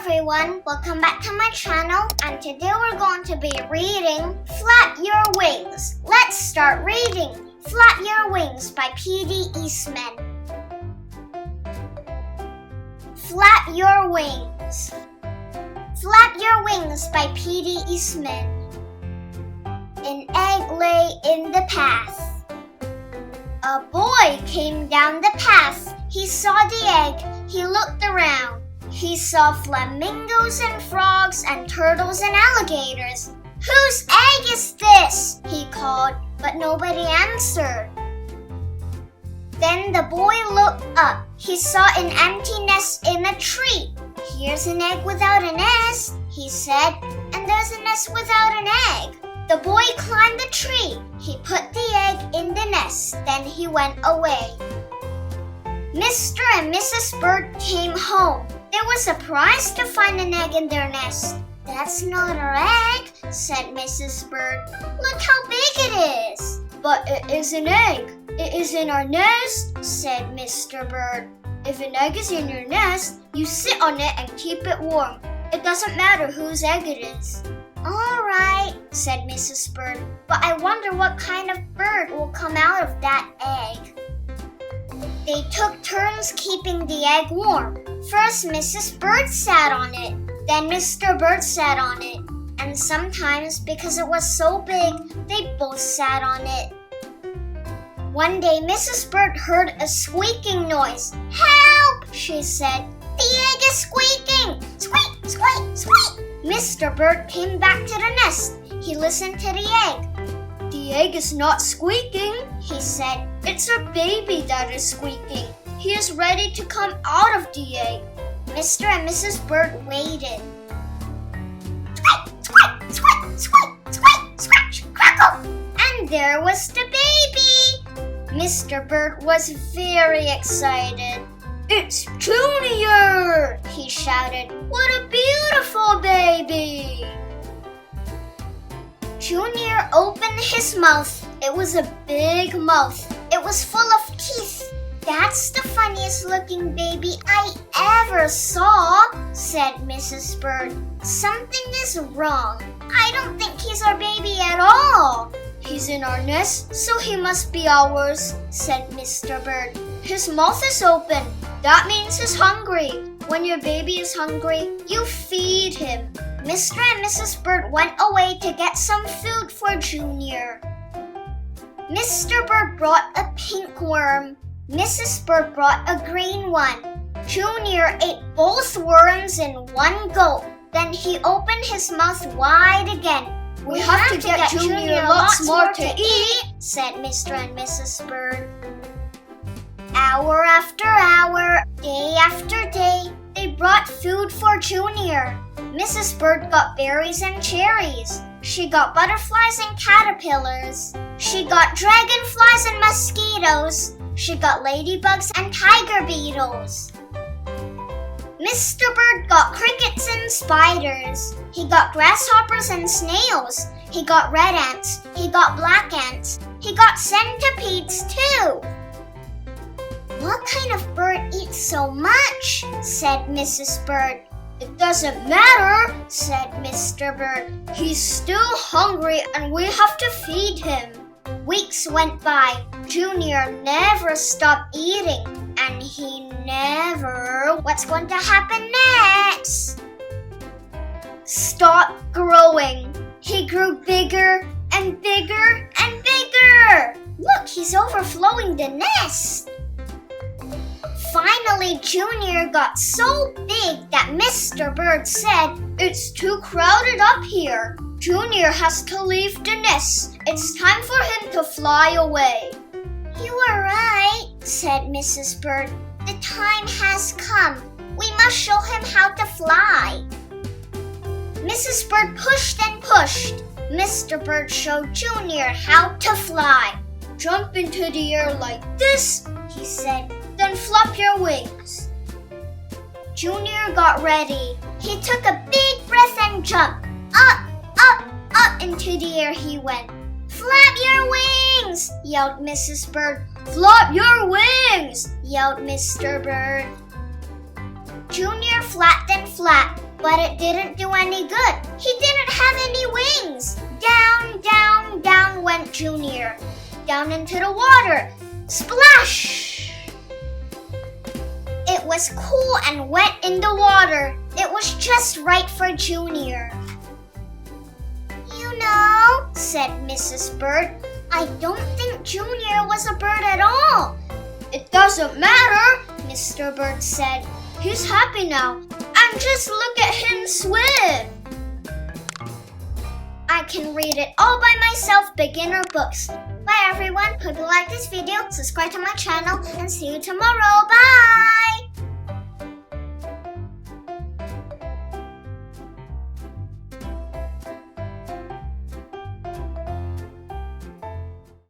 everyone, welcome back to my channel, and today we're going to be reading Flap Your Wings. Let's start reading Flap Your Wings by P.D. Eastman. Flap Your Wings. Flap Your Wings by P.D. Eastman. An egg lay in the path. A boy came down the path. He saw the egg. He looked around. He saw flamingos and frogs and turtles and alligators. "Whose egg is this?" he called, but nobody answered. Then the boy looked up. He saw an empty nest in a tree. "Here's an egg without a nest," he said, "and there's a nest without an egg." The boy climbed the tree. He put the egg in the nest. Then he went away. Mr. and Mrs. Bird came home. They were surprised to find an egg in their nest. "That's not our egg," said Mrs. Bird. "Look how big it is." "But it is an egg. It is in our nest," said Mr. Bird. "If an egg is in your nest, you sit on it and keep it warm. It doesn't matter whose egg it is." "All right," said Mrs. Bird, "but I wonder what kind of bird will come out of that egg." They took turns keeping the egg warm. First, Mrs. Bird sat on it. Then Mr. Bird sat on it. And sometimes, because it was so big, they both sat on it. One day, Mrs. Bird heard a squeaking noise. "Help!" she said. "The egg is squeaking! Squeak, squeak, squeak!" Mr. Bird came back to the nest. He listened to the egg. "The egg is not squeaking," he said. "It's our baby that is squeaking. He is ready to come out of the egg." Mr. and Mrs. Bird waited. Squeak, squeak, squeak, squeak, squeak, scratch, crackle! And there was the baby! Mr. Bird was very excited. "It's Junior!" he shouted. "What a beautiful baby!" Junior opened his mouth. It was a big mouth. It was full of teeth. "That's the funniest looking baby I ever saw," said Mrs. Bird. "Something is wrong. I don't think he's our baby at all." "He's in our nest, so he must be ours," said Mr. Bird. "His mouth is open. That means he's hungry. When your baby is hungry, you feed him." Mr. and Mrs. Bird went away to get some food for Junior. Mr. Bird brought a pink worm. Mrs. Bird brought a green one. Junior ate both worms in one go. Then he opened his mouth wide again. We have to get Junior lots more to eat," said Mr. and Mrs. Bird. Hour after hour, day after day, they brought food for Junior. Mrs. Bird got berries and cherries. She got butterflies and caterpillars. She got dragonflies and mosquitoes. She got ladybugs and tiger beetles. Mr. Bird got crickets and spiders. He got grasshoppers and snails. He got red ants. He got black ants. He got centipedes too. "What kind of bird eats so much?" said Mrs. Bird. "It doesn't matter," said Mr. Bird. "He's still hungry and we have to feed him." Weeks went by. Junior never stopped eating, and he never... What's going to happen next? Stopped growing. He grew bigger and bigger and bigger. Look, he's overflowing the nest. Finally, Junior got so big that Mr. Bird said, "It's too crowded up here. Junior has to leave the nest. It's time for him to fly away." "You are right," said Mrs. Bird. "The time has come. We must show him how to fly." Mrs. Bird pushed and pushed. Mr. Bird showed Junior how to fly. "Jump into the air like this," he said. "Then flap your wings." Junior got ready. He took a big breath and jumped. Up, up, up into the air he went. "Flap your wings!" yelled Mrs. Bird. "Flap your wings!" yelled Mr. Bird. Junior flapped and flapped. But it didn't do any good. He didn't have any wings. Down, down, down went Junior. Down into the water. Splash! It was cool and wet in the water. It was just right for Junior. You know, said Mrs. Bird, I don't think Junior was a bird at all. It doesn't matter, Mr. Bird said. He's happy now. And just look at him swim. I can read it all by myself, beginner books. Bye everyone. Hope you like this video. Subscribe to my channel and see you tomorrow. Bye!